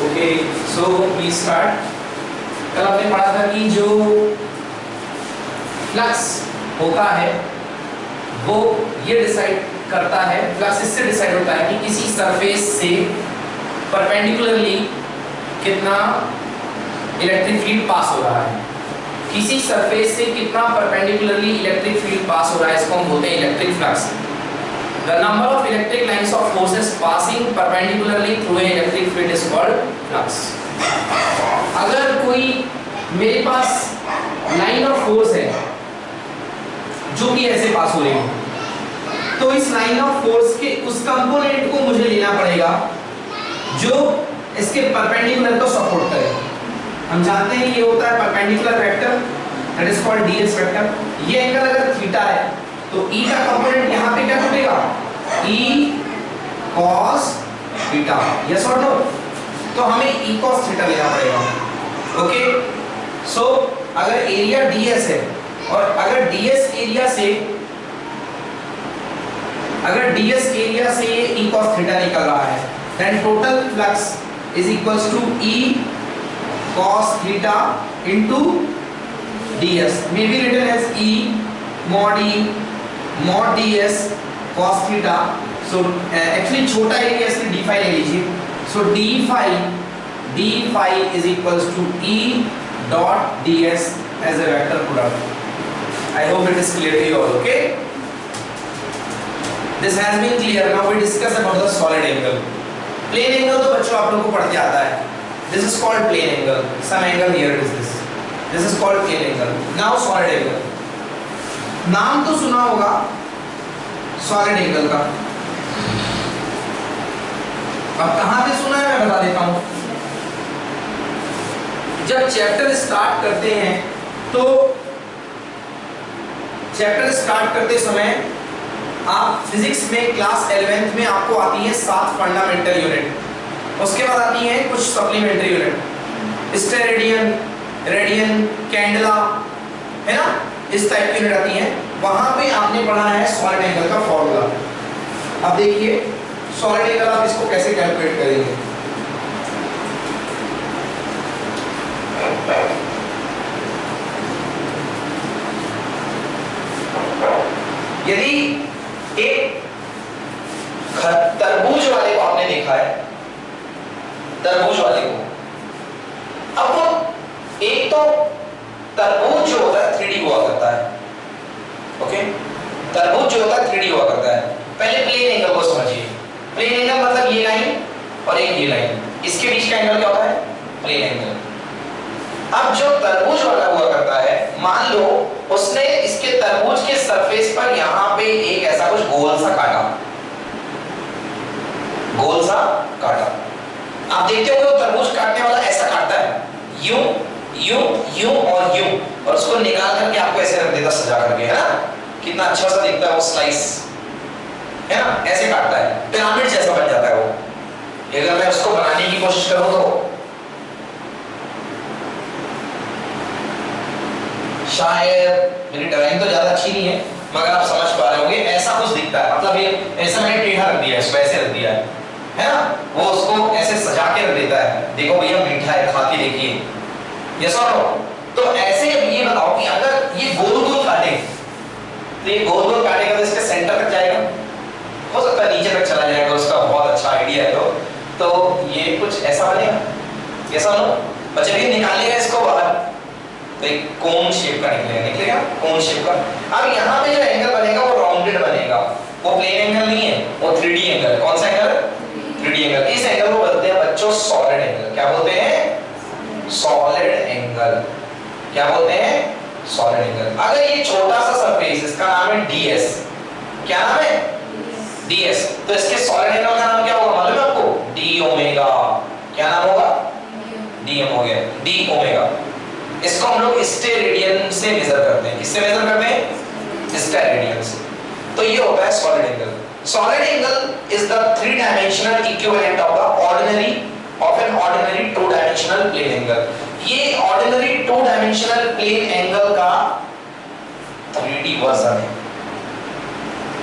Okay so we start. कल आपने पढ़ा था कि जो फ्लक्स होता है वो ये डिसाइड करता है, फ्लक्स इससे डिसाइड होता है कि किसी सरफेस से परपेंडिकुलरली कितना इलेक्ट्रिक फील्ड पास हो रहा है। किसी सरफेस से कितना परपेंडिकुलरली इलेक्ट्रिक फील्ड पास हो रहा है, इसको हम बोलते हैं electric flux. The number of electric lines of forces passing perpendicularly through an electric field is called flux. अगर कोई मेरे पास लाइन ऑफ फोर्स है जो कि ऐसे पास हो रही है, तो इस लाइन ऑफ फोर्स के उस कंपोनेंट को मुझे लेना पड़ेगा जो इसके परपेंडिकुलर को सपोर्ट करे। हम जानते हैं ये होता है perpendicular vector, that is called ds vector. ये एंगल अगर थीटा है तो E का कंपोनेंट यहाँ पे क्या टूटेगा, E cos थीटा, यस और नो। तो हमें E cos थीटा लेना पड़ेगा। ओके सो अगर एरिया ds है और अगर ds एरिया से ये E cos थीटा निकल रहा है, then total flux is equals to E cos theta into ds, may be written as E mod ds cos theta। so actually छोटा एरिया इसलिए d phi ले लीजिए। so d phi is equals to E dot ds as a vector product. I hope it is clear to you all. Okay, this has been clear. Now we discuss about the solid angle. Plane angle तो बच्चों आप लोगों को पढ़ के आता है। This is called plane angle. Some angle here is this. This is called plane angle. Now solid angle. नाम तो सुना होगा सॉलिड एंगल का, अब कहां पे सुना है मैं बता देता हूं। जब चैप्टर स्टार्ट करते हैं तो चैप्टर स्टार्ट करते समय आप फिजिक्स में क्लास 11th में आपको आती है 7 फंडामेंटल यूनिट, उसके बाद आती है कुछ supplementary unit, steradian, radian, candela, है ना, इस टाइप की यूनिट आती है। वहां पे आपने पढ़ा है सॉलिड एंगल का फॉर्मूला। अब देखिए सॉलिड एंगल आप इसको कैसे कैलकुलेट करेंगे। यदि एक तरबूज वाले को आपने देखा है, तरबूज वाले को, अब वो एक तो तरबूज जो होता है 3D हुआ करता है। ओके, तरबूज जो होता है 3D हुआ करता है। पहले प्लेन एंगल को समझिए। प्लेन एंगल मतलब ये लाइन और एक ये लाइन, इसके बीच का एंगल क्या होता है, प्लेन एंगल। अब जो तरबूज वाला हुआ करता है, मान लो उसने इसके तरबूज के सरफेस पर यहां पे एक ऐसा कुछ गोल सा काटा, गोल सा काटा। आप देखते होंगे वो तरबूज काटने वाला ऐसा काटता है, यूं यूं यूं और यूं, और उसको निकाल करके आपको ऐसे रख देता सजा करके, है ना, कितना अच्छा सा दिखता है वो स्लाइस, है ना, ऐसे काटता है, पिरामिड जैसा बन जाता है वो। अगर मैं उसको बनाने की कोशिश करूं तो शायद मेरी ड्राइंग तो ज्यादा अच्छी नहीं है मगर आप समझ पा रहे होंगे, ऐसा कुछ दिखता है। मतलब ये ऐसा मैंने टेढ़ा रख दिया है, इसको ऐसे रख दिया है ना, वो उसको ऐसे सजा के रख देता है, देखो भैया मीठा है, खा के देखिए, यस और नो। तो ऐसे ये बताओ कि अगर ये गोल गोल काटे तो ये गोल गोल काटेगा तो इसके सेंटर तक जाएगा, हो सकता है नीचे तक चला जाएगा, उसका बहुत अच्छा आइडिया है। तो ये कुछ ऐसा बनेगा, यस और नो। बच्चे भी निकालेगा इसको बाहर तो एक कोन शेप का निकलेगा कोन शेप का। अब यहाँ पे जो एंगल बनेगा वो राउंडेड बनेगा, वो प्लेन एंगल नहीं है, वो 3D एंगल। कौन सा एंगल, 3D एंगल। इस एंगल को बोलते हैं बच्चों सॉलिड एंगल। क्या बोलते हैं, सॉलिड एंगल। क्या बोलते हैं, सॉलिड एंगल। अगर ये छोटा सा सरफेस, इसका नाम है ds, क्या नाम है, ds, तो इसके सॉलिड एंगल का नाम क्या होगा मालूम है आपको, d ओमेगा। क्या नाम होगा, dm हो गया, d ओमेगा। इसको हम लोग स्टेरेडियन से मेजर करते हैं। किससे मेजर करते हैं, स्टेरेडियन से। तो ये होता है solid angle. Solid angle is the 3 dimensional equivalent of the ordinary 2 dimensional plane angle. ये ऑर्डिनरी 2 डायमेंशनल प्लेन एंगल का 3D वर्जन है।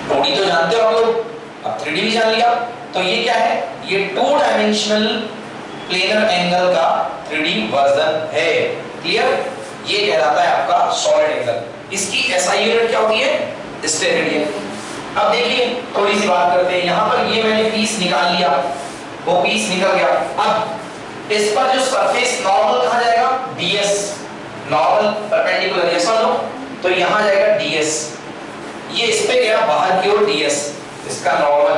2D तो जानते हो आप लोग, अब 3D भी जान लिया। तो ये क्या है, ये 2 डायमेंशनल प्लेनर एंगल का 3D वर्जन है। क्लियर? ये कहलाता है आपका सॉलिड एंगल। इसकी एसआई यूनिट क्या होती है? स्टेरेडियन। अब देखिए थोड़ी सी बात करते हैं। यहां पर ये मैंने पीस निकाल लिया, वो पीस निकल गया। अब इस पर जो सरफेस नॉर्मल कहां जाएगा? ds, नॉर्मल परपेंडिकुलर, यस और नो? तो यहां जाएगा ds, ये इस पे गया बाहर की ओर ds, इसका नॉर्मल,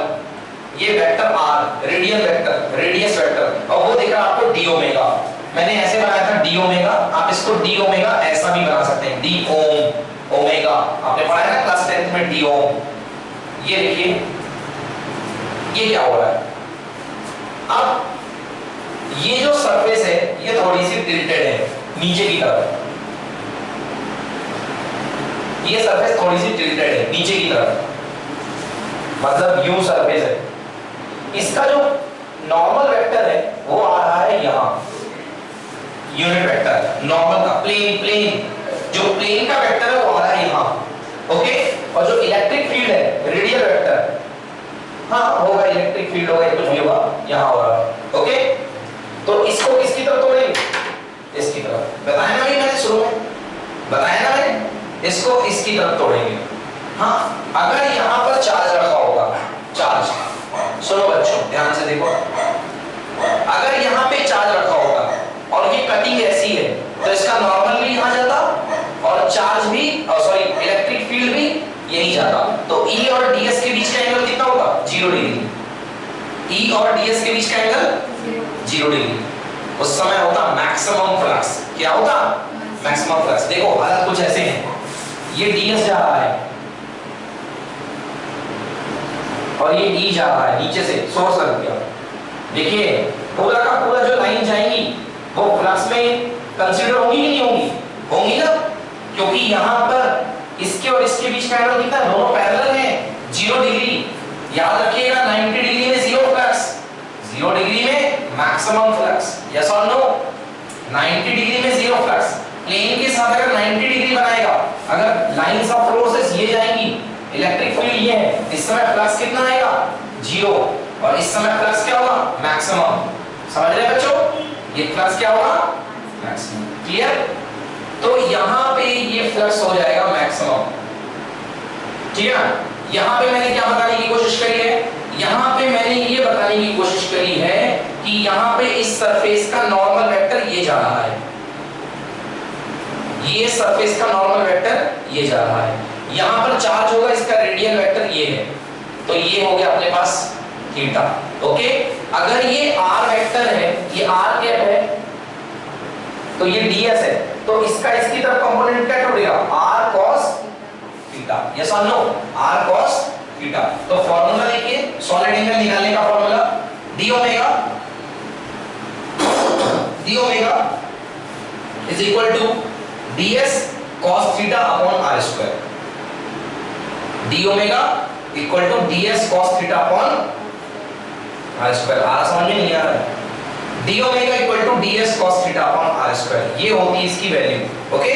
ये vector r, radial vector, radius vector, और वो दिख रहा आपको d ओमेगा। मैंने ऐसे बनाया था d ओमेगा, आप इसको d ओमेगा ऐसा भी बना सकते हैं, d ओम ओमेगा। आपने पढ़ा है ना क्लास 10th में d ओम। ये देखिए ये क्या हो रहा है, अब ये जो सरफेस है ये थोड़ी सी टिल्टेड है नीचे की तरफ, ये सरफेस थोड़ी सी टिल्टेड है नीचे की तरफ, मतलब यू सरफेस है। इसका जो नॉर्मल वेक्टर है वो आ रहा है यहां, यूनिट वेक्टर नॉर्मल का, प्लेन जो प्लेन का वेक्टर है वो आ रहा है यहां, ओके। और जो इलेक्ट्रिक फील्ड है रेडियल वेक्टर, हाँ होगा, इलेक्ट्रिक फील्ड होगा, कुछ भी होगा, यहां हो रहा है, ओके। तो इसको किसकी तरफ तोड़ेंगे? इसकी तरफ। बताया ना मैंने शुरू में, बताया ना मैंने, इसको इसकी तरफ तोड़ेंगे। हाँ, अगर यहां पर चार्ज रखा होगा, चार्ज, सुनो बच्चों ध्यान से देखो, अगर यहां पे चार्ज रखा होगा और ये कटिंग ऐसी है तो इसका नॉर्मल भी यहां जाता और चार्ज भी, सॉरी इलेक्ट्रिक फील्ड भी यही जाता। तो E और ds के बीच का एंगल कितना होगा? 0 डिग्री। E और ds के बीच का एंगल 0 डिग्री। उस समय होता मैक्सिमम फ्लक्स। क्या होता? Maximum flux. देखो हालत कुछ ऐसे है, ये ds जा रहा है और ये E जा रहा है नीचे से, सोर्स लग गया। देखिए पूरा का पूरा जो लाइन जाएंगी वो फ्लक्स में कंसीडर होंगी कि नहीं होंगी? होंगी ना, क्योंकि यहां पर इसके और इसके बीच का एंगल कितना है? दोनों पैरेलल हैं, 0 डिग्री। याद रखिएगा 90 डिग्री में 0 फ्लक्स, 0 डिग्री में मैक्सिमम फ्लक्स, यस और नो? 90 डिग्री में 0 फ्लक्स। प्लेन के साथ अगर 90 डिग्री बनाएगा, अगर लाइंस ऑफ फोर्सेस ये जाएंगी, इलेक्ट्रिक फील्ड ये है, इस समय फ्लक्स कितना आएगा? 0, और इस समय फ्लक्स क्या होगा? मैक्सिमम। समझ रहे बच्चों? ये फ्लक्स क्या होगा? मैक्सिमम। क्लियर? तो यहां पे ये फ्लक्स हो जाएगा मैक्सिमम, ठीक है ना? यहां पे मैंने क्या बताने की कोशिश करी है? यहां पे मैंने ये बताने की कोशिश करी है कि यहां पे इस सरफेस का नॉर्मल वेक्टर ये जा रहा है, ये सरफेस का नॉर्मल वेक्टर ये जा रहा है, यहां पर चार्ज होगा, इसका रेडियल वेक्टर ये है, तो ये हो गया अपने पास थीटा, ओके। अगर ये r वेक्टर है, ये r कैप है, तो ये ds है, तो इसका इसकी तरफ कंपोनेंट क्या टूटेगा? r cos थीटा, यस और नो? r cos theta. तो फार्मूला देखिए, सॉलिड एंगल निकालने का formula, d omega is equal to ds cos theta upon r square. d omega equal to ds cos theta upon r square. r समझ में नहीं आ रहा है? d omega equal to ds cos theta upon r square, ये होती है इसकी value, okay.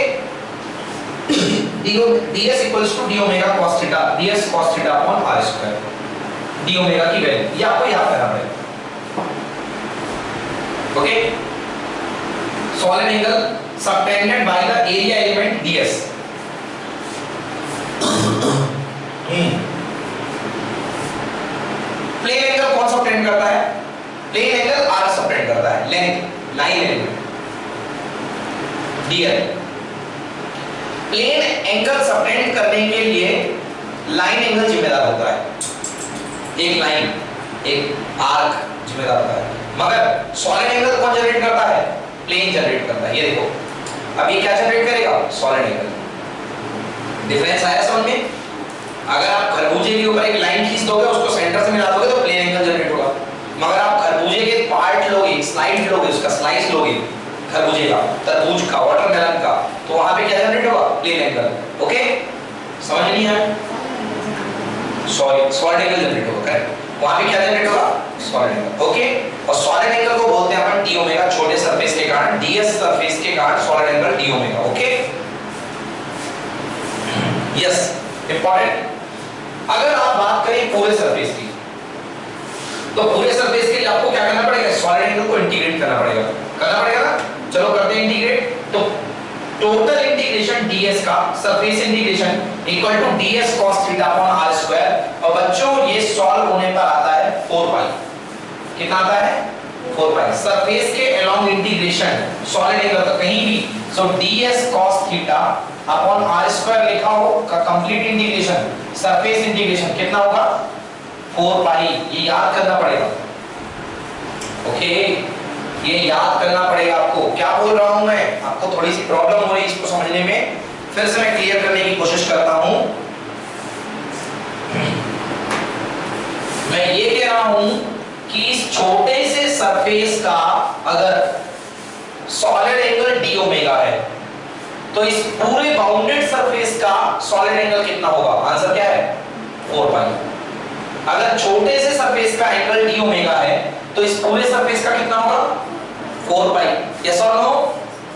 ds equals to d omega cos theta, ds cos theta upon r square, d omega की वैल्यू, ये आपको याद करना पड़ेगा, okay. Solid angle subtended by the area element ds। Plane angle कौन सबटेंड करता है? प्लेन एंगल r सबटेंड करता है, length, line element dl। Plane angle subtend करने के लिए लाइन एंगल जिम्मेदार होता है, एक लाइन, एक आर्क जिम्मेदार होता है, मगर सॉलिड एंगल कौन जनरेट करता है? प्लेन जनरेट करता है। ये देखो, अब ये क्या जनरेट करेगा? Solid angle. डिफरेंस आया समझ में? अगर आप खरबूजे के ऊपर एक लाइन खींच दोगे, उसको सेंटर से मिला दोगे तो प्लेन एंगल जनरेट होगा, मगर आप खरबूजे के पार्ट लोगे, स्लाइड लोगे, उसका स्लाइस लोगे, खरबूजे का, तरबूज का, वाटरमेलन का, तो वहां पे क्या जनरेट होगा? Plane angle, okay. समझ नहीं आया? सॉलिड एंगल जनरेट होगा, करेक्ट। वहां पे क्या जनरेट होगा? Solid angle, okay. और सॉलिड एंगल को बोलते हैं अपन d ओमेगा, छोटे सरफेस के कारण, ds सरफेस के कारण solid angle d omega, okay. Yes, important. अगर आप बात करें पूरे सरफेस की, तो पूरे सरफेस के लिए आपको क्या करना पड़ेगा? सॉलिड एंगल को इंटीग्रेट इंटीग्रेट करना पड़ेगा ना। चलो करते हैं इंटीग्रेट। तो टोटल इंटीग्रेशन ds का surface integration equal to ds cos theta upon r square. और बच्चों ये सॉल्व होने पर आता है 4 पाई। कितना आता है? 4 पाई। सरफेस के अलोंग इंटीग्रेशन सॉलिड एंगल का कहीं भी, सो ds cos theta upon r square लिखा हो का कंप्लीट इंटीग्रेशन सरफेस इंटीग्रेशन कितना होगा? 4 पाई। ये याद करना पड़ेगा। ओके, ये याद करना पड़ेगा आपको। क्या बोल रहा हूं मैं? आपको थोड़ी सी प्रॉब्लम हो रही है इसको समझने में, फिर से मैं क्लियर करने की कोशिश करता हूं। मैं ये कह रहा हूं कि इस छोटे से सरफेस का अगर सॉलिड एंगल डी ओमेगा है तो इस पूरे बाउंडेड सरफेस का सॉलिड एंगल कितना होगा? आंसर क्या है? 4 पाई। अगर छोटे से सरफेस का एंगल डी ओमेगा है तो इस पूरे सरफेस का कितना होगा? 4 पाई। यस और नो?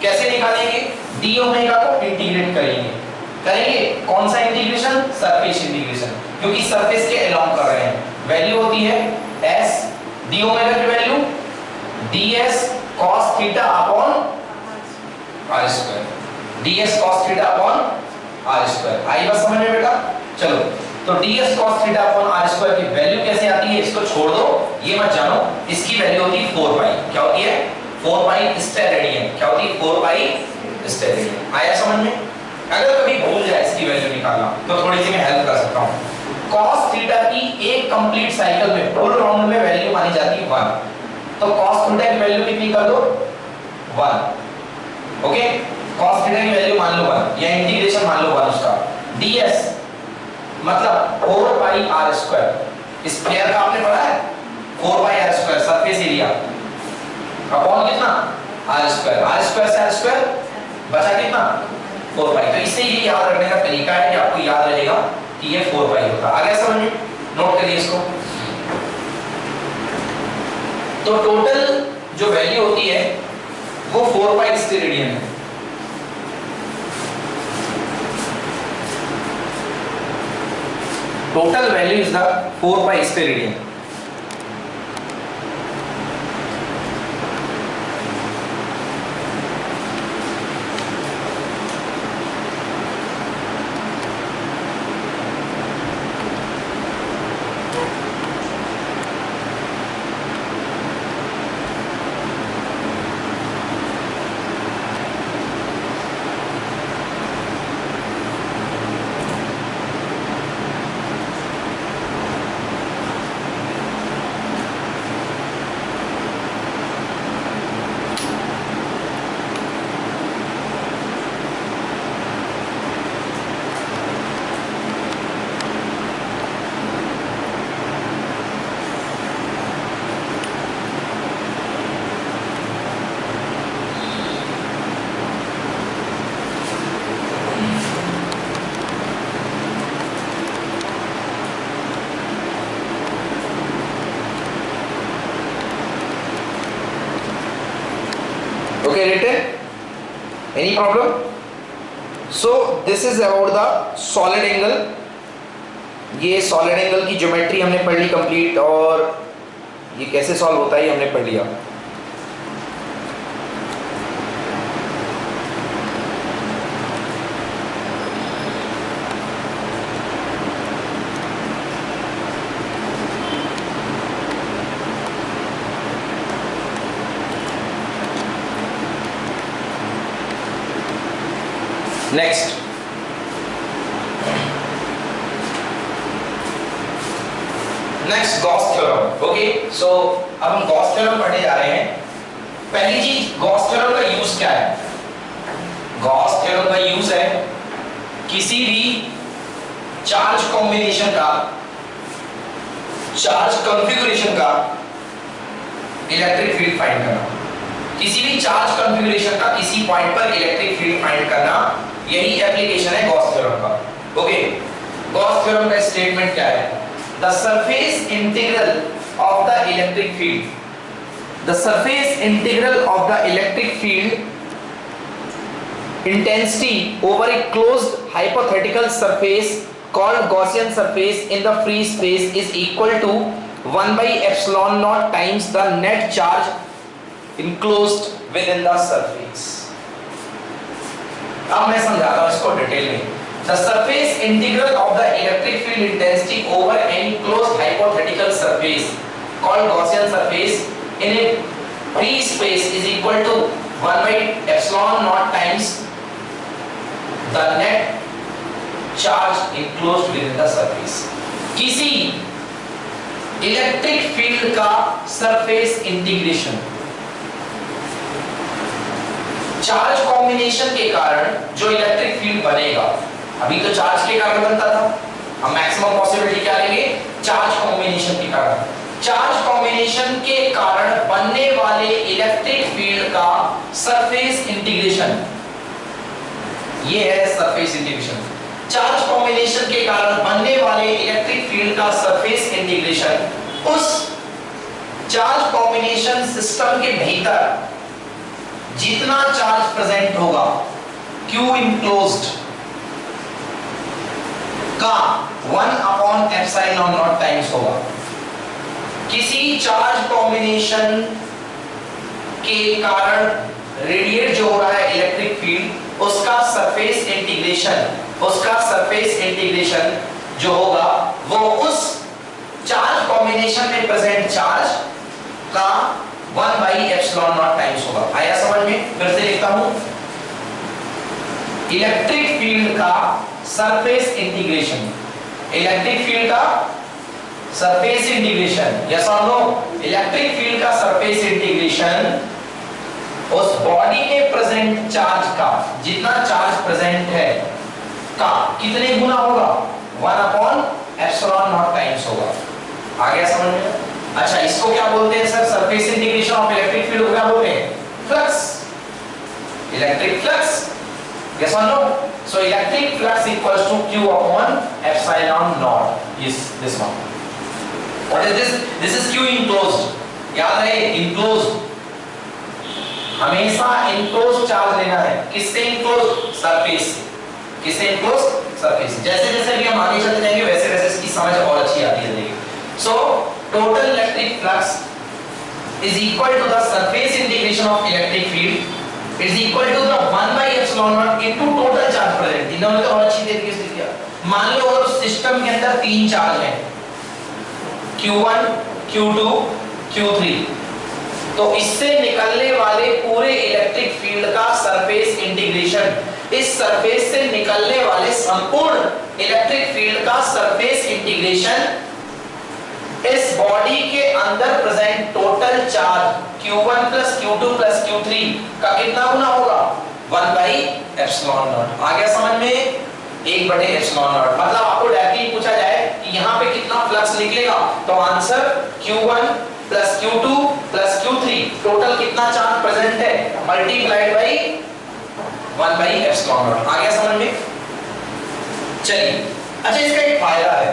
कैसे निकालेंगे? डी ओमेगा को इंटीग्रेट करेंगे। कौन सा इंटीग्रेशन? सरफेस इंटीग्रेशन, क्योंकि सरफेस के अलोंग कर रहे हैं। वैल्यू होती है s, डी ओमेगा की value ds cos theta upon r square. ds cos theta upon r square. आई बात समझ में बेटा? चलो, तो ds cos theta upon r square की वैल्यू कैसे आती है इसको छोड़ दो, ये मत जानो। इसकी वैल्यू होती है 4 पाई। क्या होती है? 4 पाई स्टेरेडियन। क्या होती है? 4 पाई स्टेरेडियन। आया समझ में? अगर कभी भूल जाए इसकी वैल्यू निकालना तो थोड़ी सी मैं हेल्प कर सकता हूं। cos थीटा की एक कंप्लीट साइकिल में फुल राउंड में वैल्यू मानी जाती है 1, तो cos थीटा की वैल्यू कितनी कर दो? 1। ओके, cos थीटा की वैल्यू मान लो 1 या इंटीग्रेशन मान लो 1 उसका। ds मतलब 4 पाई r स्क्वायर। स्फीयर का आपने पढ़ा है? 4 pi r square surface area upon कितना? r square. r स्क्वायर से r स्क्वायर बचा कितना? 4 पाई। तो इससे ये याद रखने का तरीका है कि आपको याद रहेगा कि ये 4 पाई होता है। आ गया समझ में? नोट करिए इसको। तो टोटल जो वैल्यू होती है वो 4 पाई स्टेरेडियन है। Total value is the 4 pi steradian. Okay, written? Any problem? So this is about the solid angle. ये solid angle की ज्योमेट्री हमने पढ़ ली कंप्लीट, और ये कैसे सॉल्व होता है ये हमने पढ़ लिया। Next, Gauss theorem. ओके, सो अब हम गॉस थ्योरम पढ़ने जा रहे हैं। पहली चीज, गॉस थ्योरम का यूज क्या है? गॉस थ्योरम का यूज है किसी भी चार्ज कॉम्बिनेशन का, चार्ज कॉन्फ़िगरेशन का इलेक्ट्रिक फील्ड फाइंड करना। किसी भी चार्ज कॉन्फ़िगरेशन का किसी पॉइंट पर इलेक्ट्रिक फील्ड फाइंड करना, यही एप्लीकेशन है गॉस थ्योरम का। ओके, गॉस थ्योरम का स्टेटमेंट क्या है? The surface integral of the electric field, the surface integral of the electric field intensity over a closed hypothetical surface called Gaussian surface in the free space is equal to 1 by epsilon naught times the net charge enclosed within the surface. अब मैं समझाता हूं इसको detail में. The surface integral of the electric field intensity over any closed hypothetical surface called Gaussian surface in a free space is equal to 1 by epsilon naught times the net charge enclosed within the surface. किसी electric field का surface integration charge combination के कारण जो electric field बनेगा, अभी तो charge के कारण बनता था, हम मैक्सिमम पॉसिबिलिटी क्या लेंगे, चार्ज कॉम्बिनेशन के कारण. चार्ज कॉम्बिनेशन के कारण बनने वाले इलेक्ट्रिक फील्ड का सरफेस इंटीग्रेशन, ये है सरफेस इंटीग्रेशन. चार्ज कॉम्बिनेशन के कारण बनने वाले इलेक्ट्रिक फील्ड का सरफेस इंटीग्रेशन उस चार्ज कॉम्बिनेशन सिस्टम के भीतर जितना चार्ज प्रेजेंट होगा Q इनक्लोज्ड का 1 अपॉन एप्सिलॉन नॉट टाइम्स होगा. किसी चार्ज कॉम्बिनेशन के कारण रेडिएट जो हो रहा है इलेक्ट्रिक फील्ड, उसका सरफेस इंटीग्रेशन जो होगा वो उस चार्ज कॉम्बिनेशन में प्रेजेंट चार्ज का 1 बाई एप्सिलॉन नॉट टाइम्स होगा. आया समझ में? फिर से लिखता हूं, इलेक्ट्रिक फील्ड का सरफेस इंटीग्रेशन, इलेक्ट्रिक फील्ड का सरफेस इंटीग्रेशन, यस और नो, इलेक्ट्रिक फील्ड का सरफेस इंटीग्रेशन उस बॉडी में प्रेजेंट चार्ज का, जितना चार्ज प्रेजेंट है का कितने गुना होगा, 1 अपॉन एप्सिलॉन नॉट टाइम्स होगा. आ गया समझ में? अच्छा, इसको क्या बोलते हैं sir? Surface integration of electric field को क्या बोलते हैं? फ्लक्स, इलेक्ट्रिक फ्लक्स, यस और no. So electric flux equals to Q upon epsilon naught. This one. What is this? This is Q enclosed. याद रहे, इनक्लोज्ड, हमेशा इनक्लोज्ड चार्ज लेना है. किससे इनक्लोज्ड? सरफेस से. किससे इनक्लोज्ड? सरफेस. जैसे जैसे भी हम आगे चलते जाएंगे वैसे वैसे इसकी समझ और अच्छी आती है. देखिए, so total electric flux is equal to the surface integration of electric field is equal to the 1 by epsilon naught into total charge present. इन्होंने तो और अच्छी तरीके से दिया. मान लो अगर सिस्टम के अंदर 3 चार्ज हैं, Q1, Q2, Q3, तो इससे निकलने वाले पूरे इलेक्ट्रिक फील्ड का सरफेस इंटीग्रेशन, इस सरफेस से निकलने वाले संपूर्ण इलेक्ट्रिक फील्ड का सरफेस इंटीग्रेशन इस बॉडी के अंदर present total charge Q1 plus Q2 plus Q3 का कितना गुना होगा, 1 बाई एप्सिलॉन नॉट. आ गया समझ में? 1 बटे एप्सिलॉन नॉट. मतलब आपको डायरेक्टली पूछा जाए कि यहाँ पे कितना फ्लक्स निकलेगा, तो answer Q1 plus Q2 plus Q3 total कितना चार्ज प्रेजेंट है, multiplied by 1 by epsilon naught. आ गया समझ में? चलिए, अच्छा, इसका एक फायदा है.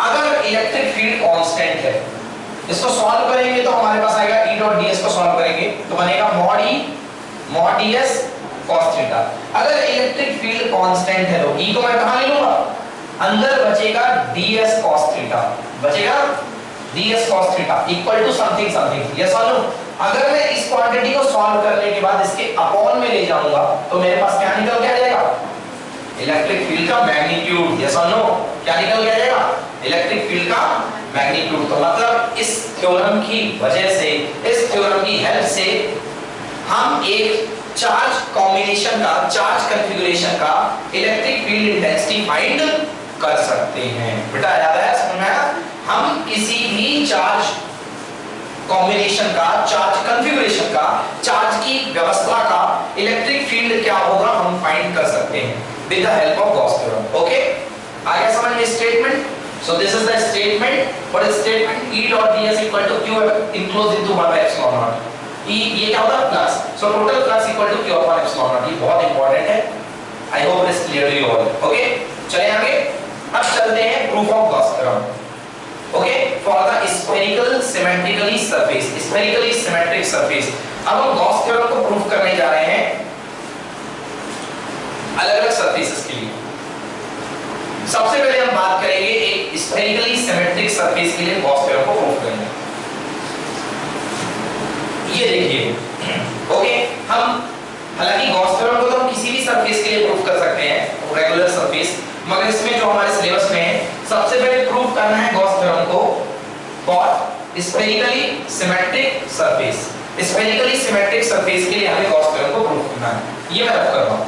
अगर इलेक्ट्रिक फील्ड कांस्टेंट है, इसको सॉल्व करेंगे तो हमारे पास आएगा E डॉट ds को सॉल्व करेंगे तो बनेगा mod ds cos थीटा. अगर इलेक्ट्रिक फील्ड कांस्टेंट है तो E को मैं कहां ले लूंगा, अंदर बचेगा ds cos थीटा, बचेगा ds cos theta equal to something something. Yes और नो? अगर मैं इस क्वांटिटी को सॉल्व करने के बाद इसके अपॉन में ले जाऊंगा तो मेरे पास क्या निकल के आ जाएगा, इलेक्ट्रिक फील्ड का मैग्नीट्यूड. यस और नो? क्या निकल के आ जाएगा, इलेक्ट्रिक फील्ड का मैग्नीट्यूड. तो मतलब इस थ्योरम की वजह से, इस थ्योरम की हेल्प से हम एक चार्ज कॉम्बिनेशन का, चार्ज कॉन्फ़िगरेशन का इलेक्ट्रिक फील्ड इंटेंसिटी फाइंड कर सकते हैं. बेटा याद है, समझ में आया? हम किसी भी चार्ज कॉम्बिनेशन का, चार्ज कॉन्फ़िगरेशन का, चार्ज की व्यवस्था का इलेक्ट्रिक फील्ड क्या होगा हम फाइंड कर सकते हैं with the help of Gauss theorem. Okay, आ गया समझ में statement? So this is the statement. What is statement? E dot ds equal to Q enclosed into 1 by epsilon naught. E ये क्या होता है, flux. So total flux equal to Q upon epsilon naught. ये बहुत important है. I hope it is clear to you all. Okay? चले आगे. अब चलते हैं proof of Gauss theorem. Okay? For the spherical symmetrically surface, spherically symmetric surface. अब हम Gauss theorem को प्रूफ करने जा रहे हैं अलग-अलग सरफेसेस के लिए. सबसे पहले हम बात करेंगे एक स्फेरिकली सिमेट्रिक सरफेस के लिए गॉस थ्योरम को प्रूव करेंगे. ये देखिए ओके, हम हालांकि गॉस थ्योरम को तो हम किसी भी सरफेस के लिए प्रूफ कर सकते हैं, रेगुलर सरफेस, मगर इसमें जो हमारे सिलेबस में है सबसे पहले प्रूफ करना है गॉस थ्योरम को for spherically symmetric surface. Spherically symmetric surface के लिए हमें गॉस थ्योरम को प्रूफ करना है। ये मैं रख कर रहा हूं।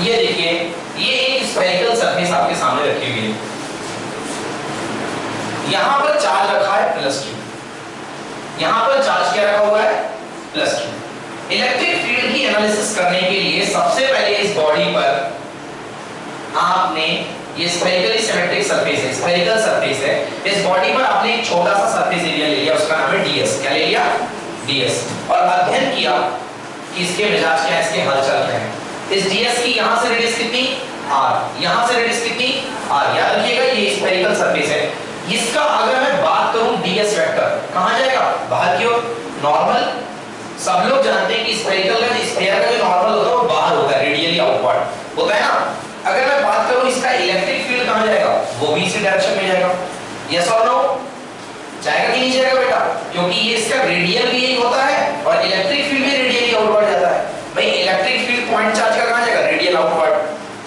ये देखिए, ये एक स्फेरिकल सरफेस आपके सामने रखी हुई है। यहां पर चार्ज रखा है +q, यहां पर चार्ज क्या रखा हुआ है +q। इलेक्ट्रिक फील्ड की एनालिसिस करने के लिए सबसे पहले इस बॉडी पर आपने, ये स्फेरिकली सिमेट्रिक सरफेस है, स्फेरिकल सरफेस है, इस बॉडी पर आपने एक छोटा सा सरफेस एरिया ले लिया, उसका नाम है ds। क्या ले लिया ds, और अध्ययन किया कि इसके मिजाज क्या है, इसके हलचल क्या है। इस ds की यहां से रेडियस कितनी r, यहां से रेडियस कितनी r। याद रखिएगा ये स्फेरिकल सरफेस है। इसका अगर मैं बात करूं ds वेक्टर कहां जाएगा, बाहर की ओर, नॉर्मल। सब लोग जानते हैं कि स्फेरिकल का, स्फीयर का जो नॉर्मल होता है वो बाहर होता है, रेडियली आउटवर्ड होता है ना। अगर मैं बात करूं इसका इलेक्ट्रिक फील्ड कहां जाएगा, वो भी इसी डायरेक्शन में जाएगा। यस और नो, जाएगा कि नहीं जाएगा बेटा, क्योंकि ये इसका रेडियल भी यही होता है और इलेक्ट्रिक फील्ड भी रेडियली आउटवर्ड जाता है। भाई इलेक्ट्रिक फील्ड पॉइंट चार्ज का कहां जाएगा, रेडियल आउटवर्ड,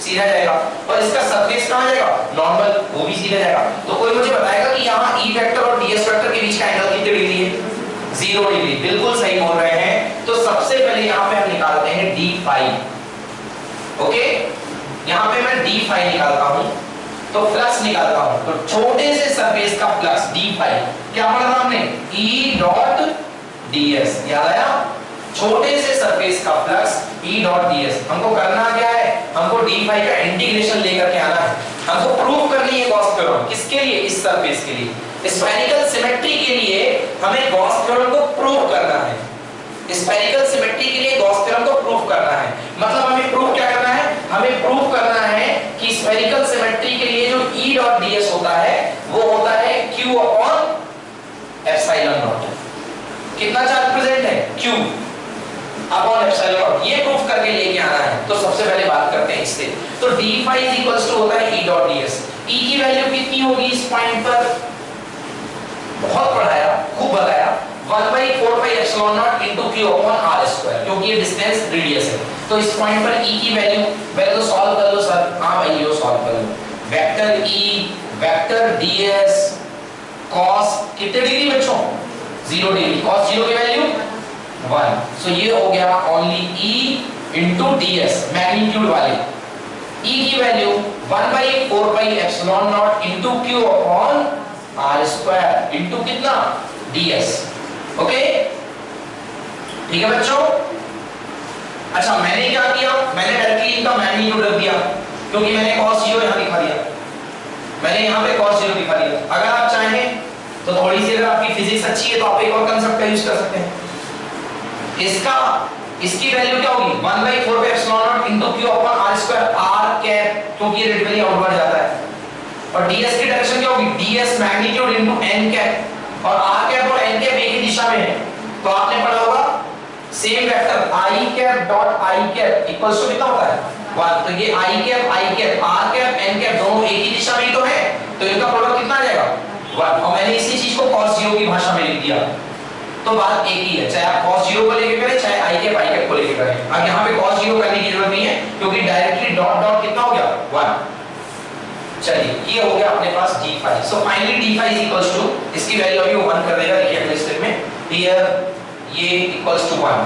सीधा जाएगा। और इसका सरफेस कहां जाएगा, नॉर्मल, वो भी सीधा जाएगा। तो कोई मुझे बताएगा कि यहाँ E वेक्टर और ds वेक्टर के बीच का एंगल कितनी डिग्री है, 0 डिग्री। बिल्कुल सही बोल रहे हैं। तो सबसे पहले यहाँ पे हम निकालते हैं d फाई। ओके, यहाँ पे मैं d फाई निकालता हूँ, तो फ्लक्स निकालता हूँ। तो छोटे से सरफेस का फ्लक्स d फाई क्या पढ़ा था हमने, E डॉट ds, याद आया। छोटे से सरफेस का फ्लक्स E डॉट ds। हमको करना क्या है, हमको d फाई का इंटीग्रेशन लेकर के आना है। हमको प्रूव करनी है गॉस थ्योरम, किसके लिए, इस सरफेस के लिए। स्फेरिकल सिमेट्री के लिए हमें गॉस थ्योरम को प्रूव करना है। स्फेरिकल सिमेट्री के लिए गॉस थ्योरम को प्रूव करना है, मतलब हमें प्रूव क्या करना है, हमें प्रूव करना है कि स्फेरिकल सिमेट्री के लिए जो E डॉट ds होता है वो होता है q अपॉन एप्सिलॉन नॉट। कितना चार्ज प्रेजेंट है, q अपॉन एप्सिलॉन नॉट। ये प्रूफ करके लेके आना है। तो सबसे पहले बात करते हैं इससे। तो d phi is equals to होता है E डॉट ds। E की वैल्यू कितनी होगी इस पॉइंट पर, बहुत पढ़ाया, खूब बताया, 1/4 pi epsilon not into q upon r square, क्योंकि ये डिस्टेंस रेडियस है। तो इस पॉइंट पर E की वैल्यू, पहले तो सॉल्व कर लो सर। हां भाई यो सॉल्व कर लो। Vector E vector ds cos कितने डिग्री बच्चों, 0 डिग्री। cos 0 की वैल्यू 1। सो ये हो गया only E into ds, magnitude वाले। E की value 1/4 pi epsilon not into q upon r square into कितना, ds। ओके, ठीक है बच्चों। अच्छा मैंने क्या किया, मैंने डायरेक्टली इनका मैग्नीट्यूड रख दिया, क्योंकि मैंने cos 0 यहां दिखा दिया, मैंने यहां पे cos 0 दिखा दिया। अगर आप चाहें तो थोड़ी सी, अगर आपकी फिजिक्स अच्छी है तो आप एक और कांसेप्ट का यूज कर सकते हैं। इसकी वैल्यू क्या होगी, 1/4 pi epsilon not into q upon r square, r cap, क्योंकि ये रेडियली आउटवर्ड जाता है। और ds की डायरेक्शन क्या होगी, ds magnitude into n cap, और r कैप और n कैप एक ही दिशा में है। तो आपने पढ़ा होगा same vector i cap dot i cap equals to कितना होता है, 1। तो ये i cap r cap n cap दोनों एक ही दिशा में ही तो है, तो इनका प्रोडक्ट कितना आ जाएगा, 1। और मैंने इसी चीज को cos 0 की भाषा में लिख दिया। तो बात एक ही है, चाहे आप cos 0 को लेके करें, चाहे i कैप को लेके करें। अब यहाँ पे cos 0 करने की जरूरत नहीं है, क्योंकि डायरेक्टली डॉट डॉट कितना हो गया, 1। चलिए ये हो गया अपने पास d phi. So finally d phi is equals to, इसकी वैल्यू अभी 1 कर देगा, देखिए अगले स्टेप में हियर ये equals to 1।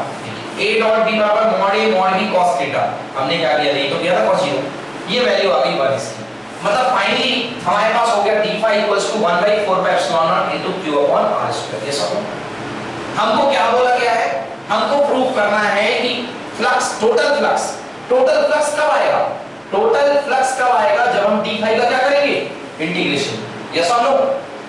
a dot b बराबर mod a mod b cos theta. हमने क्या किया, ये तो किया था cos 0, ये वैल्यू आ गई 1 इसकी। मतलब फाइनली हमारे पास हो गया d phi equals to 1/4 pi epsilon not into q upon r square. ये सब हमको क्या बोला गया है, हमको प्रूव करना है कि फ्लक्स, टोटल फ्लक्स कब आएगा, टोटल फ्लक्स कब आएगा, जब हम d फाई का क्या करेंगे, इंटीग्रेशन। यस और नो,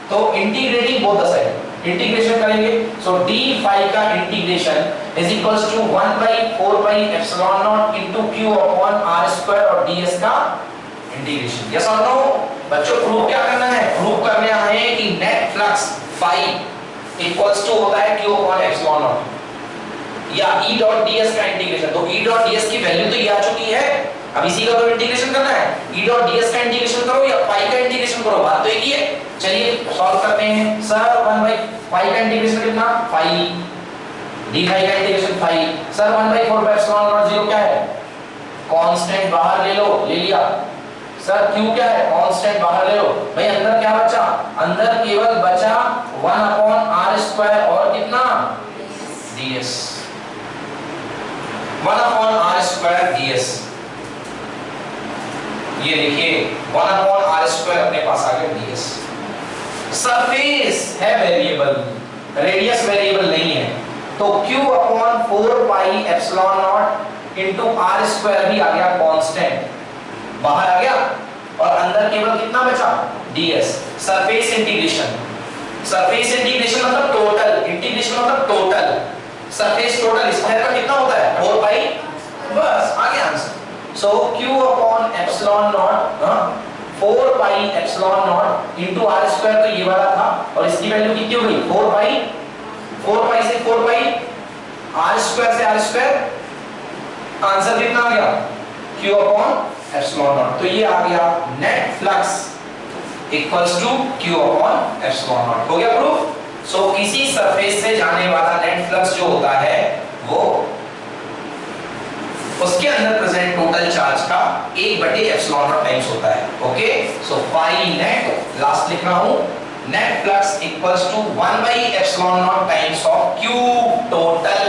तो integrating both the side, integration करेंगे। सो d फाई का integration is equals to 1/4 pi epsilon not into q upon r square और ds का इंटीग्रेशन। यस और नो बच्चों, प्रूव क्या करना है, प्रूव करना है कि net flux phi equals to होता है q अपॉन एप्सिलॉन नॉट। या ई डॉट डीएस का इंटीग्रेशन, तो ई डॉट डीएस की वैल्यू तो ये आ चुकी है, अब इसी का तो इंटीग्रेशन करना है, ई डॉट डीएस का इंटीग्रेशन करो या पाई का इंटीग्रेशन करो, बात तो एक ही है। चलिए सॉल्व करते हैं। सर 1 बाई पाई का इंटीग्रेशन कितना, पाई, डी फाई का integration pi. Sir 1 by 4 pi epsilon not 0 क्या है, कांस्टेंट बाहर ले लो, ले लिया। सर क्यू क्या है, कांस्टेंट बाहर ले लो। भाई अंदर क्या बचा, अंदर केवल बचा 1 अपॉन आर स्क्वायर और कितना, ds 1 upon r square ds। ये देखिए 1 अपॉन आर स्क्वायर अपने पास आ गया ds। सरफेस है वेरिएबल, रेडियस वेरिएबल नहीं है, तो q upon 4 pi epsilon not into r square भी आ गया कांस्टेंट, बाहर आ गया, और अंदर केवल कितना बचा, ds। Surface integration, surface integration मतलब टोटल, इंटीग्रेशन मतलब टोटल, सरफेस टोटल स्क्वायर का कितना होता है 4 पाई, बस आ गया answer. So q upon epsilon naught 4 pi epsilon not into r square, तो ये वाला था, और इसकी वैल्यू कितनी हो गई 4 पाई, 4 पाई से 4 पाई, आर स्क्वायर से आर स्क्वायर, आंसर कितना आ गया q अपॉन एप्सिलॉन नॉट। तो ये आ गया net flux equals to q upon epsilon naught. हो गया प्रूफ। सो किसी सरफेस से जाने वाला नेट फ्लक्स जो होता है वो उसके अंदर प्रेजेंट टोटल चार्ज का 1/ε नॉट टाइम्स होता है। Okay, so pi net last लिख रहा हूं, net flux equals to 1/ε naught times of q total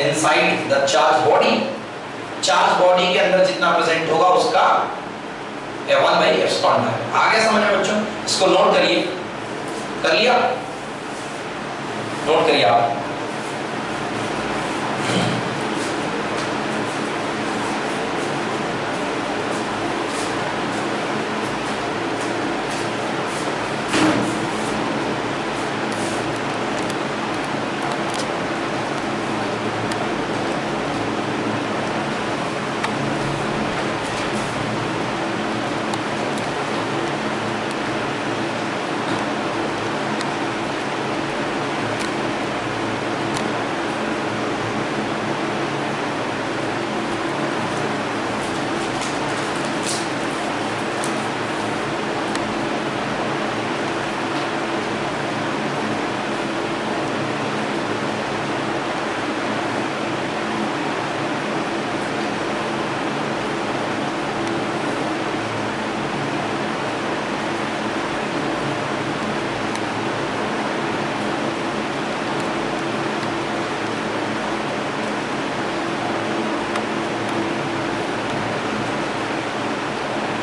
inside the charge body. Charge body के अंदर जितना प्रेजेंट होगा उसका 1/ε नॉट। आ गया समझ में बच्चों, इसको नोट करिए, कर लिया, नोट करिए आप।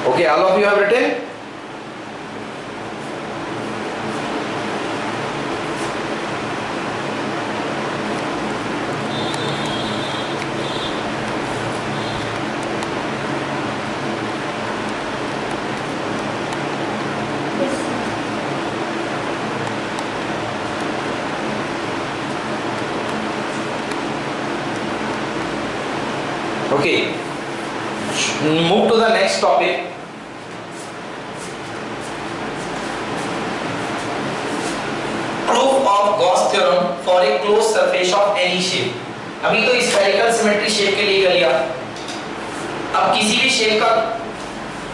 Okay, all of you have written? Okay, move to the next topic. Proof of Gauss theorem for a closed surface of any shape. अभी तो स्फेरिकल सिमेट्री शेप के लिए कर लिया, अब किसी भी शेप का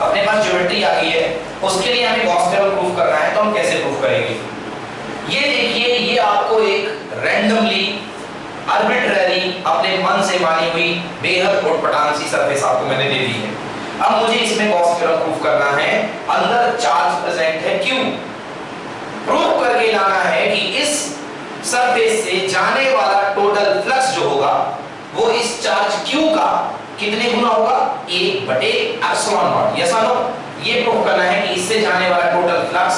अपने पास ज्योमेट्री आ गई है, उसके लिए हमें गॉस थ्योरम प्रूफ करना है, तो हम कैसे प्रूफ करेंगे? ये देखिए, ये आपको एक रैंडमली आर्बिट्रेरी अपने मन से मानी हुई बेहद उटपटांग सी सरफेस आपको मैंने दे दी है। अब मुझे इसमें गॉस थ्योरम प्रूफ करना है, अंदर चार्ज प्रेजेंट है Q, प्रूफ करके लाना है कि इस सरफेस से जाने वाला टोटल फ्लक्स जो होगा वो इस चार्ज Q का कितने गुना होगा, 1/ε0। यस और नो? ये प्रूफ करना है कि इससे जाने वाला टोटल फ्लक्स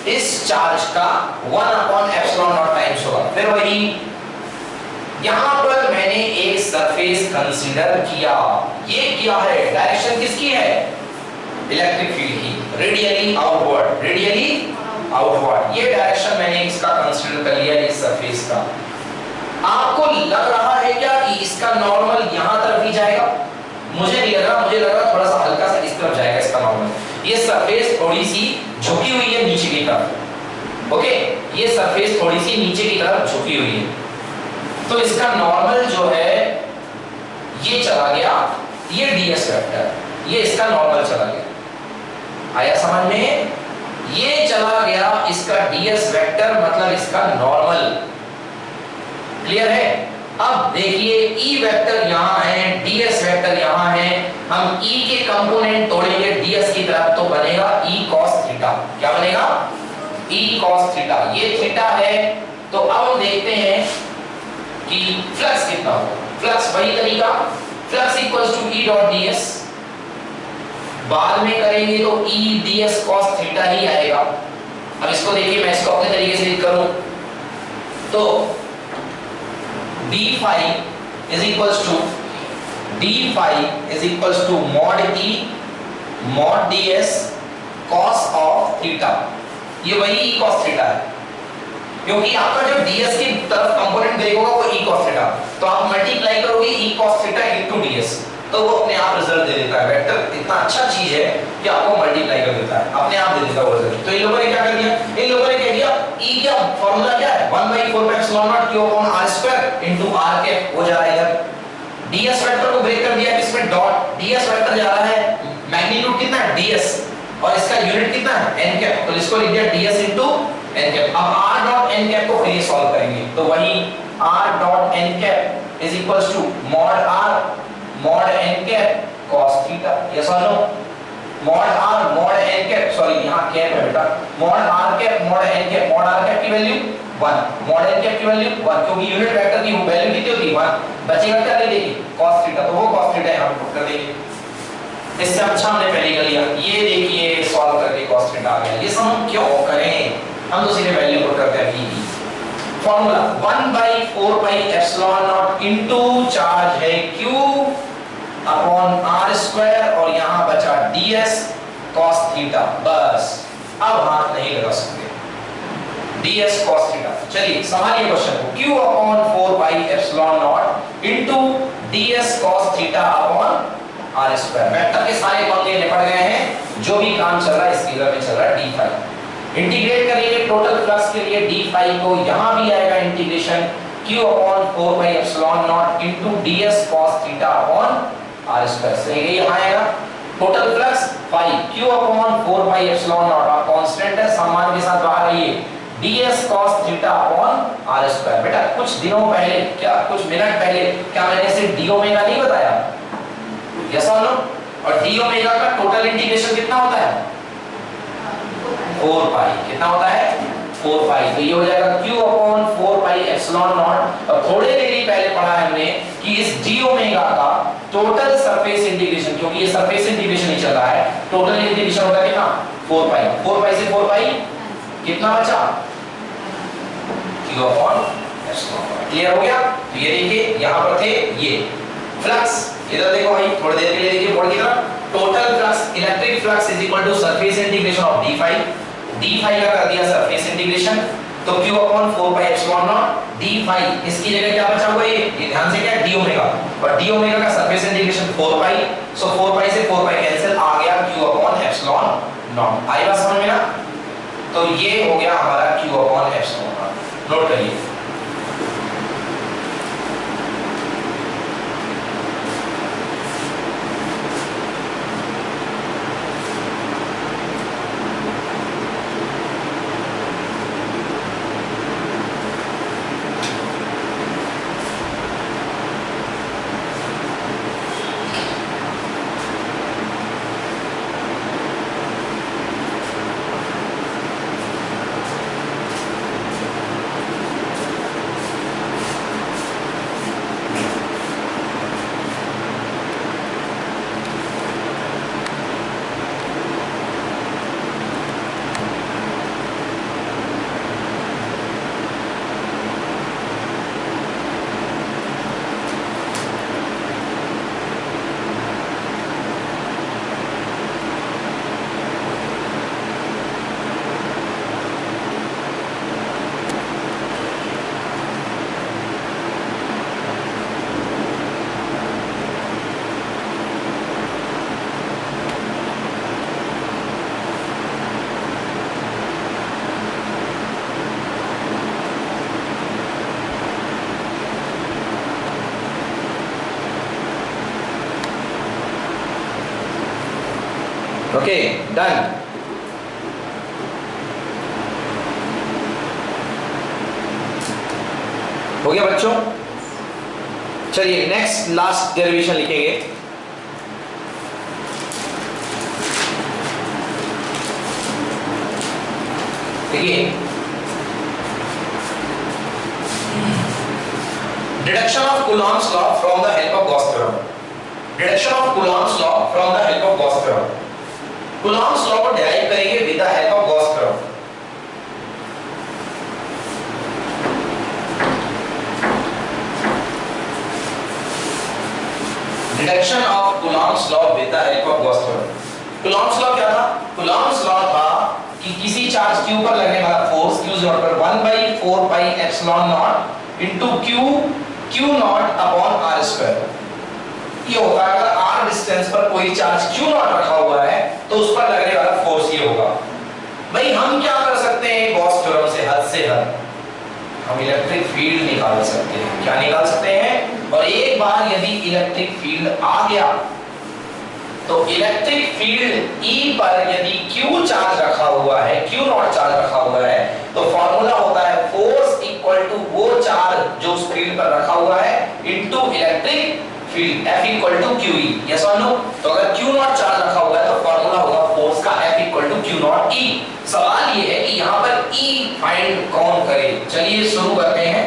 इस चार्ज का 1/ε0 टाइम्स होगा। फिर वही यहां पर मैंने एक सरफेस कंसीडर किया, ये क्या है, डायरेक्शन किसकी है, इलेक्ट्रिक फील्ड की, रेडियली आउटवर्ड, रेडियली आउटवर्ड, ये डायरेक्शन मैंने इसका कंसीडर कर लिया इस सरफेस का। आपको लग रहा है क्या कि इसका नॉर्मल यहां तरफ ही जाएगा? मुझे नहीं लग रहा, मुझे लग रहा थोड़ा सा हल्का सा इस तरफ जाएगा इसका नॉर्मल। ये सरफेस थोड़ी सी झुकी हुई है नीचे की तरफ। ओके, ये सरफेस थोड़ी सी नीचे की तरफ झुकी हुई है। तो इसका नॉर्मल जो है ये चला गया, ये ds वेक्टर, ये इसका नॉर्मल चला गया। आया समझ में? ये चला गया इसका ds वेक्टर, मतलब इसका नॉर्मल। क्लियर है? अब देखिए E वेक्टर यहां है, ds वेक्टर यहां है, हम E के कंपोनेंट तोड़ेंगे ds की तरफ तो बनेगा E cos थीटा। क्या बनेगा? E cos theta. ये थीटा है। तो अब हम देखते हैं कि फ्लक्स कितना होगा। फ्लक्स वही तरीका, flux equals to E dot ds। बाद में करेंगे तो E ds cos थीटा ही आएगा। अब इसको देखिए, मैं इसको अपने तरीके से लिख करूं तो d phi is equals to mod E mod ds cos of theta. ये वही E cos थीटा है, क्योंकि आपका जब ds की तरफ कंपोनेंट देखोगा वो E cos थीटा, तो आप मल्टीप्लाई करोगे E cos theta into ds, तो वो अपने आप रिजल्ट दे देता है। वेक्टर इतना अच्छा चीज है कि आपको मल्टीप्लाई कर देता है, अपने आप दे देता है वो रिजल्ट। तो इन लोगों ने क्या कर दिया, इन लोगों ने कह दिया E क्या फार्मूला क्या है, 1/4 epsilon not q upon r square into r cap हो जा रहा है इधर। ds वेक्टर को ब्रेक कर दिया किसमें, डॉट। ds वेक्टर जा रहा है, मैग्नीट्यूड कितना है ds, और इसका यूनिट कितना है n कैप, तो इसको लिख दिया ds इनटू n कैप। अब r डॉट n कैप को फिर ये सॉल्व करेंगे, तो वही r dot n cap is equals to mod r mod n cap cos theta. Yes और no? mod r mod n cap, sorry यहां cap है बेटा, mod r cap mod n cap, mod r cap की value 1, mod n कैप की value 1, क्योंकि unit vector की value कितनी होती है 1, बचेगा क्या नहीं देखिए cos थीटा, तो वो cos थीटा यहां पे पुट कर देंगे। इससे अच्छा हमने पहले कर लिया, ये देखिए सॉल्व करके cos थीटा आ गया। ये सब हम क्यों करें, हम तो सीधे वैल्यू पुट करते हैं v। Formula 1/4 pi epsilon not into charge है q अपॉन r स्क्वायर, और यहां बचा ds cos थीटा। बस अब हाथ नहीं लगा सकते, ds cos थीटा। चलिए संभालिए क्वेश्चन को, q upon 4 pi epsilon not into ds cos theta upon r square. Vector के सारे पंगे निपट गए हैं, जो भी काम चल रहा है इस फिगर में चल रहा है d फाई। इंटीग्रेट करेंगे टोटल फ्लक्स के लिए d फाई को, यहां भी आएगा integration q upon 4 pi epsilon not into ds cos theta upon r square. सही है, यहां आएगा total flux phi q upon 4 pi epsilon nought, और कांस्टेंट है सम्मान के साथ बाहर आइए ds cos theta upon r square. बेटा कुछ दिनों पहले, क्या कुछ मिनट पहले, क्या मैंने इसे d ओमेगा नहीं बताया? यस और नो? और d ओमेगा का टोटल इंटीग्रेशन कितना होता है 4 पाई। कितना होता है 4 पाई। तो ये हो जाएगा q upon 4 pi epsilon nought. और थोड़े देर ही पहले पढ़ा है हमने कि इस d ओमेगा का टोटल सरफेस इंटीग्रेशन, क्योंकि ये सरफेस इंटीग्रेशन ही चल रहा है, टोटल इंटीग्रेशन होता है कितना 4 पाई। 4 पाई से 4 पाई कितना बचा q upon epsilon not. Clear हो गया? तो ये देखिए यहां पर थे ये फ्लक्स, इधर देखो भाई थोड़ी देर के लिए देखिए बोर्ड की तरफ, total flux electric flux is equal to surface integration of d phi. d phi का कर दिया सरफेस इंटीग्रेशन, तो q upon 4 pi epsilon naught d phi, इसकी जगह क्या बचा हुआ ये ध्यान से क्या है d ओमेगा, और d ओमेगा का सरफेस इंटीग्रेशन 4 पाई, सो 4 पाई से 4 पाई कैंसिल, आ गया q अपॉन एप्सिलॉन नॉट। आई बात समझ में ना? तो ये हो गया हमारा q upon epsilon not. Note करिए, ओके डन। हो गया बच्चों? चलिए नेक्स्ट लास्ट डेरिवेशन लिखेंगे। देखिए deduction of Coulomb's law from the help of Gauss theorem. Deduction of Coulomb's law from the help of Gauss theorem. Coulomb's law को derive करेंगे with the help of Gauss theorem. Deduction of Coulomb's law with the help of Gauss theorem. Coulomb's law क्या था? Coulomb's law था कि किसी charge q पर लगने वाला फोर्स q नॉट पर 1/4 pi epsilon not into q not upon r square. ये होता है अगर r डिस्टेंस पर कोई चार्ज q नॉट रखा हुआ है तो उस पर लगने वाला फोर्स ये होगा। भाई हम क्या कर सकते हैं गॉस थ्योरम से? हद से हद हम इलेक्ट्रिक फील्ड निकाल सकते हैं। क्या निकाल सकते हैं? और एक बार यदि इलेक्ट्रिक फील्ड आ गया तो इलेक्ट्रिक फील्ड E पर यदि Q चार्ज रखा हुआ है, Q नॉट चार्ज रखा हुआ है, तो फॉर्मूला होता है फोर्स इक्वल टू वो चार्ज जो उस फील्ड पर रखा हुआ है into electric field F equal to QE। Yes और नो? तो अगर Q नॉट चार्ज रखा हुआ है तो फॉर्मूला होगा फोर्स का F equal to Q not E। सवाल ये है कि यहाँ पर E फाइंड कौन करे? चलिए शुरू करते हैं।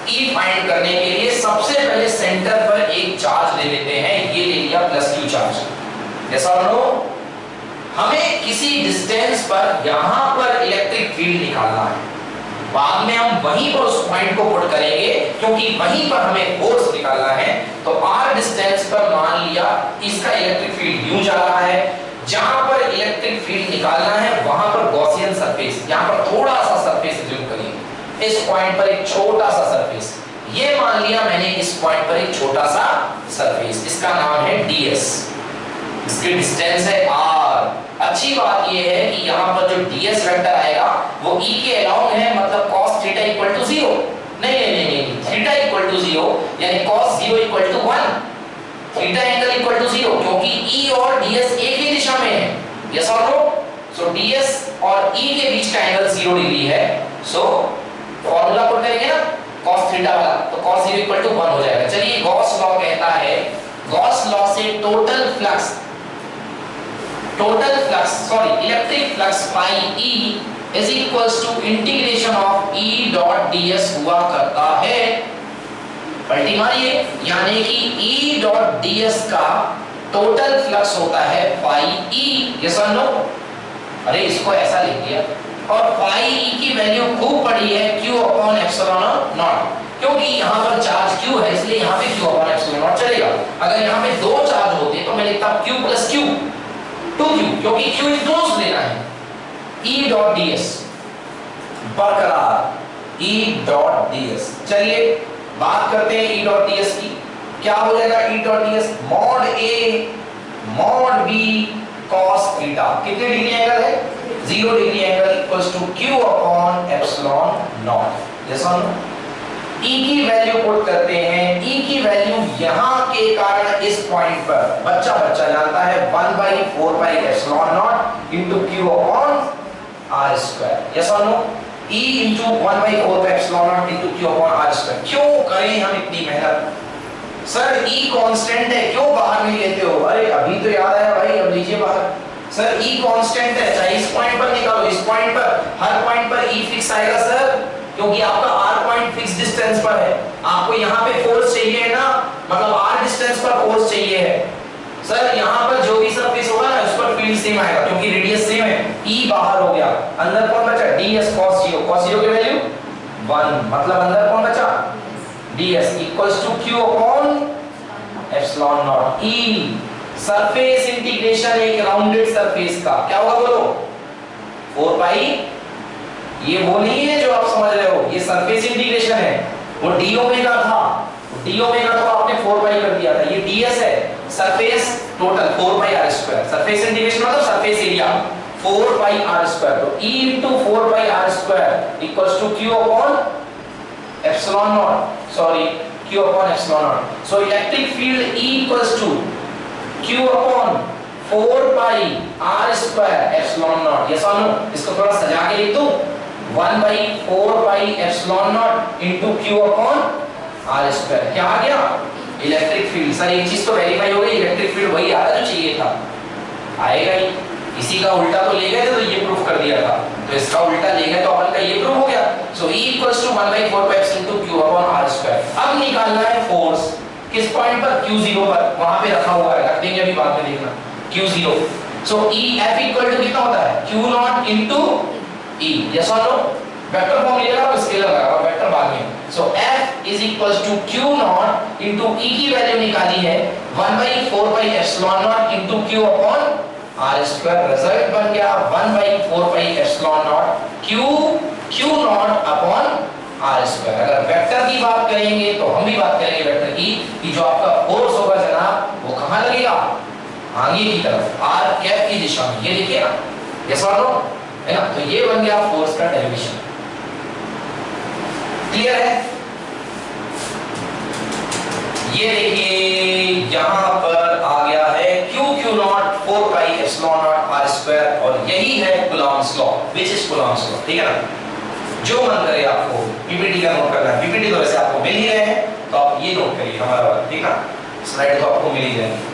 E फाइंड करने के लिए सबसे पहले सेंटर पर एक चार्ज ले लेते हैं। ये ले लिया प्लस Q चार्ज। यस और नो? हमें किसी डिस्टेंस पर यहां पर इलेक्ट्रिक फील्ड निकालना है। बाद में हम वहीं पर उस पॉइंट को पुट करेंगे क्योंकि वहीं पर हमें फोर्स निकालना है। तो r डिस्टेंस पर मान लिया इसका इलेक्ट्रिक फील्ड यूं जा रहा है। जहां पर इलेक्ट्रिक फील्ड निकालना है वहां पर गॉसियन सरफेस, यहां पर थोड़ा सा सरफेस एज्यूम करिए। इस पॉइंट पर एक छोटा सा सरफेस, ये मान लिया मैंने इस पॉइंट पर एक छोटा सा सरफेस, इसका नाम है ds। इसकी डिस्टेंस है r। अच्छी बात यह है कि यहाँ पर जो ds वेक्टर आएगा वो E के अलोंग है, मतलब cos थीटा इक्वल टू 0। नहीं, थीटा इक्वल टू 0 यानी cos 0 इक्वल टू 1, थीटा एंगल इक्वल टू 0 क्योंकि E और ds एक ही दिशा में है। यस और नो? सो ds और E के बीच का एंगल 0 डिग्री है। सो फॉर्मूला पुट करेंगे ना cos थीटा वाला, तो cos 0 इक्वल टू 1 हो जाएगा। चलिए गॉस लॉ कहता है, गॉस लॉ से total flux electric flux pi E is equals to integration of E dot ds हुआ करता है। पलटी मारिए, यानी कि E डॉट ds का टोटल फ्लक्स होता है पाई E। यस और नो? अरे इसको ऐसा लिख दिया। और पाई E की वैल्यू खूब पड़ी है Q अपॉन एप्सिलॉन नॉट, क्योंकि यहाँ पर चार्ज Q है इसलिए यहाँ पे Q अपॉन एप्सिलॉन नॉट चलेगा। अगर यहाँ पे दो चार्ज होते तो मैं लिखता Q प्लस Q 2Q, क्योंकि Q इनक्लोज लेना है। E डॉट ds बरकरार, E डॉट ds। चलिए बात करते हैं E डॉट ds की। क्या हो जाएगा E dot ds? Mod A mod B cos theta. कितने डिग्री एंगल है? 0 degree angle equals to Q upon epsilon not. Yes और नो? E की वैल्यू पुट करते हैं। E की वैल्यू यहाँ के कारण इस पॉइंट पर बच्चा जानता है 1/4 pi epsilon not into Q upon r square. Yes और no? E into 1/4 pi epsilon not into Q upon r square. क्यों करें हम इतनी मेहनत? सर E कांस्टेंट है, क्यों बाहर नहीं लेते हो? अरे अभी तो याद आया भाई, अब लीजिए बाहर। सर E कांस्टेंट है, चाहे इस पॉइंट पर निकालो, इस पॉइंट पर, हर पॉइंट पर E फिक्स आएगा सर, क्योंकि आपका r पॉइंट फिक्स डिस्टेंस पर है। आपको यहाँ पे फोर्स चाहिए है ना, मतलब r डिस्टेंस पर फोर्स चाहिए है। सर यहाँ पर जो भी सरफेस होगा ना उस पर फील्ड सेम आएगा क्योंकि रेडियस सेम है। E बाहर हो गया, अंदर कौन बचा? ds cos 0 की वैल्यू 1, मतलब अंदर कौन बचा? ds equals to Q upon epsilon not. E surface integration एक राउंडेड सरफेस का क्या होगा बोलो? 4 पाई। ये वो नहीं है जो आप समझ रहे हो, ये सरफेस इंटीग्रेशन है। वो d ओमेगा था, d ओमेगा तो आपने 4 पाई कर दिया था। ये ds है, surface total 4 pi r square. Surface integration मतलब surface area 4 pi r square. तो E into 4 pi r square equals to Q upon epsilon not, sorry Q upon epsilon not. So electric field E equals to Q upon 4 pi r square epsilon not. Yes और no? इसको थोड़ा सजा के लिख दूं, 1 by 4 pi epsilon not into q upon r square. क्या आ गया? Electric field. Sir एक चीज तो वेरीफाई हो गई, इलेक्ट्रिक फील्ड वही आ रहा जो चाहिए था, आएगा ही। इसी का उल्टा तो ले गए थे तो ये प्रूफ कर दिया था, तो इसका उल्टा ले गए तो अपन का ये प्रूफ हो गया। So E equals to 1 by 4 pi into q upon r square. अब निकालना है फोर्स किस पॉइंट पर? q0 पर, वहां पे रखा हुआ है, रख देंगे अभी बाद में देखना, q0। So E F equal to कितना होता है? q not into E। Yes और नो? वेक्टर फॉर्म ले लगा, स्केलर लगा, वेक्टर बाद में। So F is equals to q not into E की वैल्यू निकाली है 1 by 4 pi epsilon not into q upon r square. Result बन गया 1 by 4 pi epsilon not q not upon r square. अगर vector की बात करेंगे तो हम भी बात करेंगे वेक्टर की, कि जो आपका फोर्स होगा जनाब वो कहां लगेगा? आगे की तरफ, r कैप की दिशा में। ये देखिए ना, यस और नो? है ना? तो ये बन गया फोर्स का डेरिवेशन। क्लियर है? ये देखिए यहां पर आ गया है q not 4 pi epsilon not r square, और यही है Coulomb's law, which is Coulomb's law. ठीक है ना? जो मन करे आपको पीपीटी का नोट करना है, पीपीटी तो वैसे आपको मिल ही रहे हैं, तो आप ये नोट करिए हमारा वाला, ठीक है? स्लाइड तो आपको मिल ही जाएगी।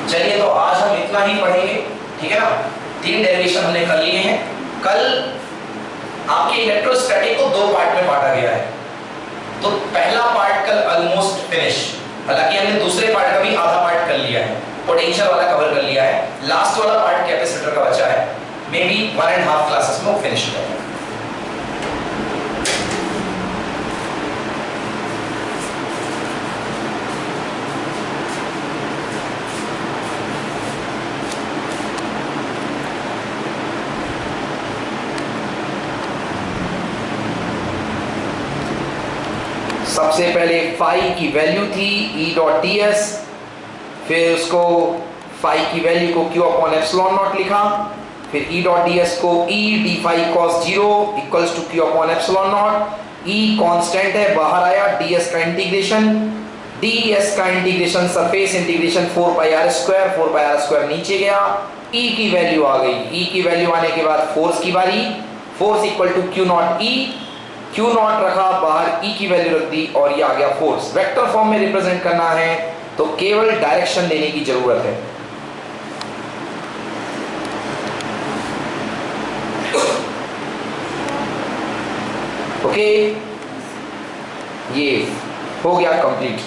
चलिए तो आज हम इतना ही पढ़ेंगे, ठीक है ना? 3 डेरिवेशन हमने कर लिए हैं। कल आपके इलेक्ट्रोस्टैटिक को 2 पार्ट में बांटा गया है, तो पहला पार्ट कल ऑलमोस्ट फिनिश, हालांकि हमने दूसरे पार्ट का भी आधा पार्ट कर लिया है, पोटेंशियल वाला कवर कर लिया है। लास्ट वाला पार्ट कैपेसिटर का बचा है, मे बी 1.5 क्लासेस में वो फिनिश हो जाएगा। सबसे पहले फाई की वैल्यू थी E डॉट ds, फिर उसको फाई की वैल्यू को q अपॉन एप्सिलॉन नॉट लिखा, फिर E डॉट ds को E d phi cos 0 equals to q upon epsilon not. E constant है, बाहर आया, ds का इंटीग्रेशन, ds का integration surface integration 4 pi r square, 4 pi r square नीचे गया, E की वैल्यू आ गई। E की वैल्यू आने के बाद फोर्स की बारी, force equal to q not E, Q not रखा, बाहर E की वैल्यू रख दी, और ये आ गया फोर्स। वेक्टर फॉर्म में रिप्रेजेंट करना है तो केवल डायरेक्शन देने की जरूरत है। ओके, ये हो गया कंप्लीट।